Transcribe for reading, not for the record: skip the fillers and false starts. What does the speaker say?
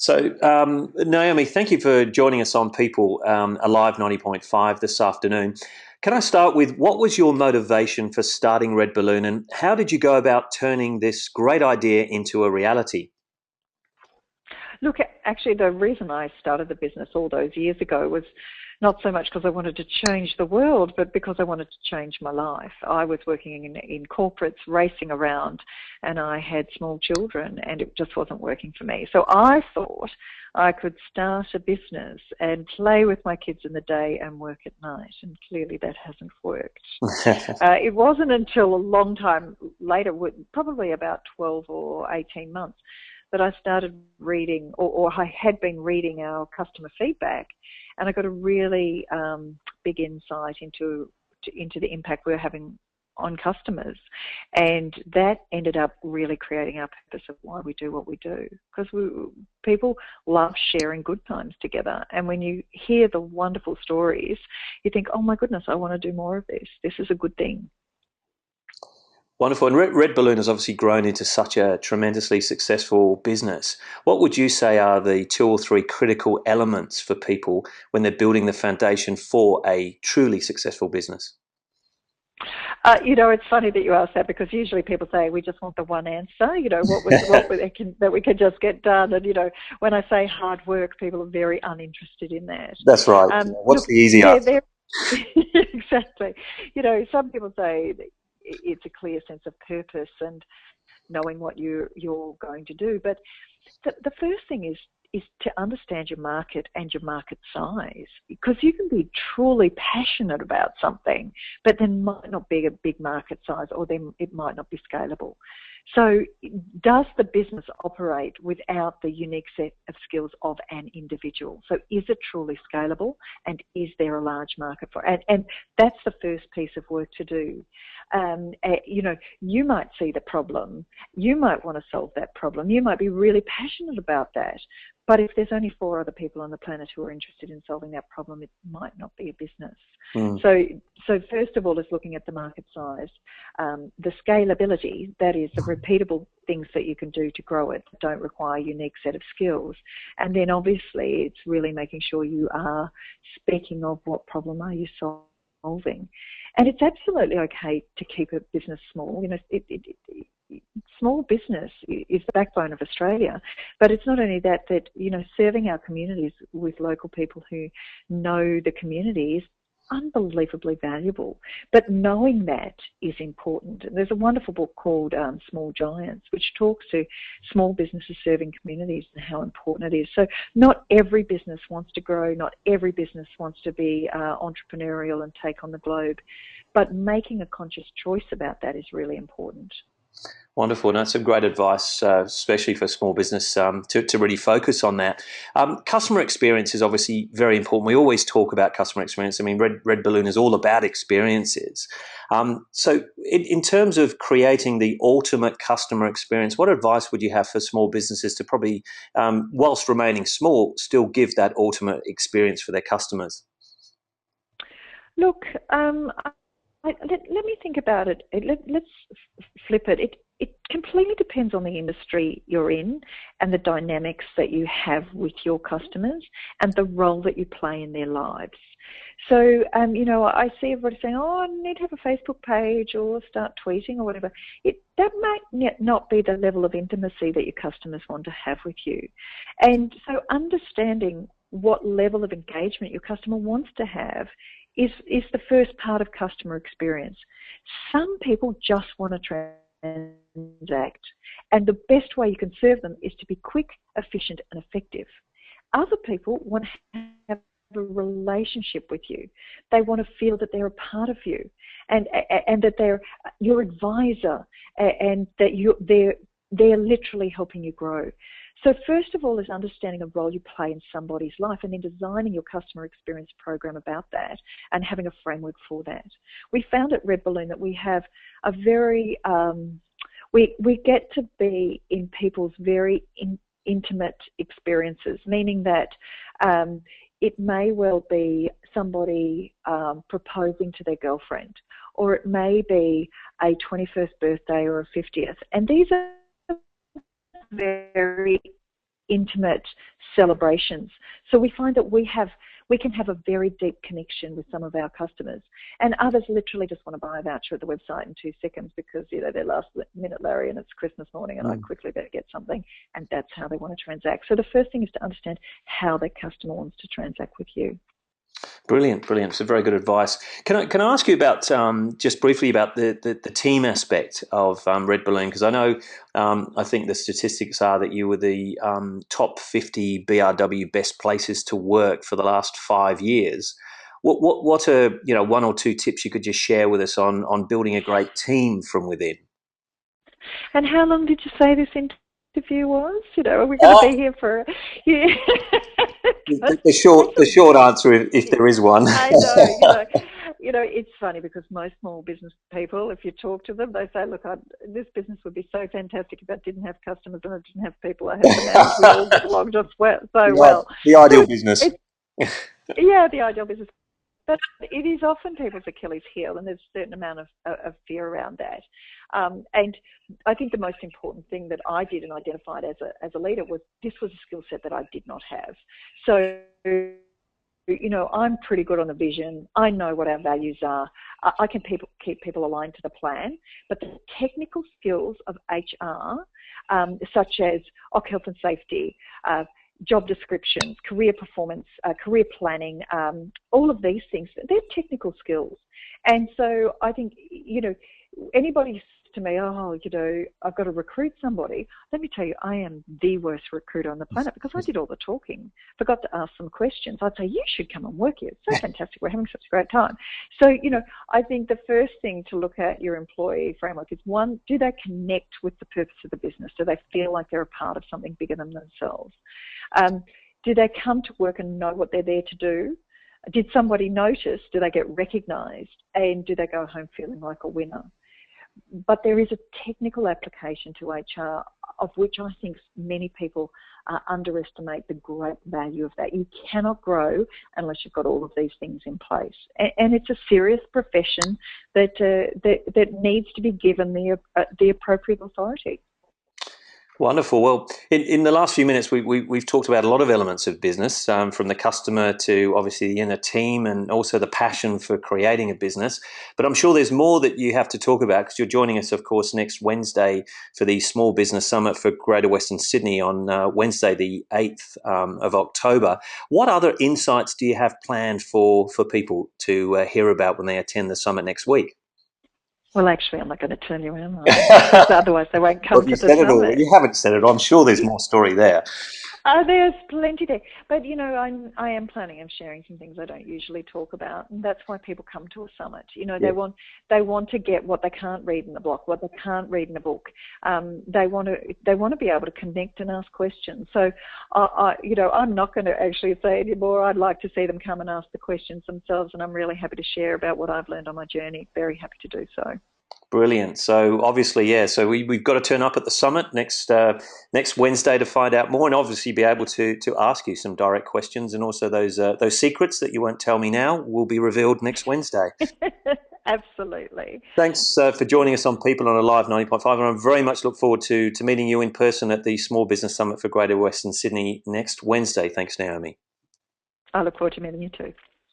So, Naomi, thank you for joining us on People Alive 90.5 this afternoon. Can I start with what was your motivation for starting Red Balloon, and how did you go about turning this great idea into a reality? Look, actually, the reason I started the business all those years ago was not so much because I wanted to change the world, but because I wanted to change my life. I was working in corporates, racing around, and I had small children, and it just wasn't working for me. So I thought I could start a business and play with my kids in the day and work at night, and clearly that hasn't worked. It wasn't until a long time later, probably about 12 or 18 months, that I started reading, or I had been reading our customer feedback, and I got a really big insight into the impact we were having on customers, and that ended up really creating our purpose of why we do what we do, because people love sharing good times together, and when you hear the wonderful stories, you think, oh my goodness, I want to do more of this. This is a good thing. Wonderful. And Red Balloon has obviously grown into such a tremendously successful business. What would you say are the two or three critical elements for people when they're building the foundation for a truly successful business? It's funny that you ask that, because usually people say we just want the one answer, that we can just get done. And, when I say hard work, people are very uninterested in that. That's right. What's the easy answer? Exactly. Some people say it's a clear sense of purpose and knowing what you're going to do. But the first thing is to understand your market and your market size, because you can be truly passionate about something, but there might not be a big market size, or then it might not be scalable. So does the business operate without the unique set of skills of an individual? So is it truly scalable, and is there a large market for it? And that's the first piece of work to do. You might see the problem. You might want to solve that problem. You might be really passionate about that. But if there's only 4 other people on the planet who are interested in solving that problem, it might not be a business. So first of all, is looking at the market size, the scalability, that is the repeatable things that you can do to grow it that don't require a unique set of skills. And then obviously it's really making sure you are speaking of what problem are you solving. And it's absolutely okay to keep a business small. Small business is the backbone of Australia, but it's not only that, serving our communities with local people who know the community is unbelievably valuable. But knowing that is important. And there's a wonderful book called Small Giants, which talks to small businesses serving communities and how important it is. So not every business wants to grow, not every business wants to be entrepreneurial and take on the globe, but making a conscious choice about that is really important. Wonderful. And that's some great advice, especially for small business, to really focus on that. Customer experience is obviously very important. We always talk about customer experience. I mean, Red Balloon is all about experiences. So in terms of creating the ultimate customer experience, what advice would you have for small businesses to probably, whilst remaining small, still give that ultimate experience for their customers? Look, let me think about it. Let's flip it. It completely depends on the industry you're in and the dynamics that you have with your customers and the role that you play in their lives. So, I see everybody saying, oh, I need to have a Facebook page or start tweeting or whatever. That might not be the level of intimacy that your customers want to have with you. And so understanding what level of engagement your customer wants to have is the first part of customer experience. Some people just want to transact, and the best way you can serve them is to be quick, efficient, and effective. Other people want to have a relationship with you. They want to feel that they're a part of you, and that they're your advisor, and that they're literally helping you grow. So first of all is understanding the role you play in somebody's life, and then designing your customer experience program about that and having a framework for that. We found at Red Balloon that we have a very, we get to be in people's very intimate experiences, meaning that it may well be somebody proposing to their girlfriend, or it may be a 21st birthday or a 50th. And these are very intimate celebrations. So we find that we can have a very deep connection with some of our customers, and others literally just want to buy a voucher at the website in 2 seconds because, you know, they're last minute Larry and it's Christmas morning and I quickly better get something, and that's how they want to transact. So the first thing is to understand how the customer wants to transact with you. Brilliant, brilliant. So very good advice. Can I ask you about just briefly about the team aspect of Red Balloon? Because I know I think the statistics are that you were the top 50 BRW best places to work for the last 5 years. What are, you know, 1 or 2 tips you could just share with us on building a great team from within? And how long did you say this interview was? You know, are we going to be here for? Yeah. The short answer, if there is one. I know, it's funny because most small business people, if you talk to them, they say, "Look, this business would be so fantastic if I didn't have customers and I didn't have people I had to manage. We all get along just so well." The ideal business. Yeah, the ideal business. But it is often people's Achilles heel, and there's a certain amount of fear around that. And I think the most important thing that I did and identified as a leader was this was a skill set that I did not have. So, you know, I'm pretty good on the vision. I know what our values are. I can keep people aligned to the plan. But the technical skills of HR, such as health and safety, job descriptions, career performance, career planning, all of these things, they're technical skills. And so I think, you know, anybody says to me, "Oh, you know, I've got to recruit somebody." Let me tell you, I am the worst recruiter on the planet because I did all the talking, forgot to ask some questions. I'd say, "You should come and work here. It's so fantastic. We're having such a great time." So, you know, I think the first thing to look at your employee framework is, one, do they connect with the purpose of the business? Do they feel like they're a part of something bigger than themselves? Do they come to work and know what they're there to do? Did somebody notice? Do they get recognised? And do they go home feeling like a winner? But there is a technical application to HR of which I think many people underestimate the great value of that. You cannot grow unless you've got all of these things in place. And it's a serious profession that needs to be given the appropriate authority. Wonderful. Well, in the last few minutes, we've talked about a lot of elements of business, from the customer to obviously the inner team and also the passion for creating a business. But I'm sure there's more that you have to talk about because you're joining us, of course, next Wednesday for the Small Business Summit for Greater Western Sydney on Wednesday, the 8th of October. What other insights do you have planned for people to hear about when they attend the summit next week? Well, actually, I'm not going to tell you, am I? Because otherwise they won't come to the summit. You haven't said it. I'm sure there's more story there. There's plenty there. But, you know, I am planning on sharing some things I don't usually talk about. And that's why people come to a summit. You know, they want to get what they can't read in the block, what they can't read in a book. They want to be able to connect and ask questions. So, I'm not going to actually say anymore. I'd like to see them come and ask the questions themselves. And I'm really happy to share about what I've learned on my journey. Very happy to do so. Brilliant. So obviously, yeah. So we've got to turn up at the summit next Wednesday to find out more, and obviously be able to ask you some direct questions, and also those secrets that you won't tell me now will be revealed next Wednesday. Absolutely. Thanks for joining us on People on Alive 90.5, and I very much look forward to meeting you in person at the Small Business Summit for Greater Western Sydney next Wednesday. Thanks, Naomi. I look forward to meeting you too.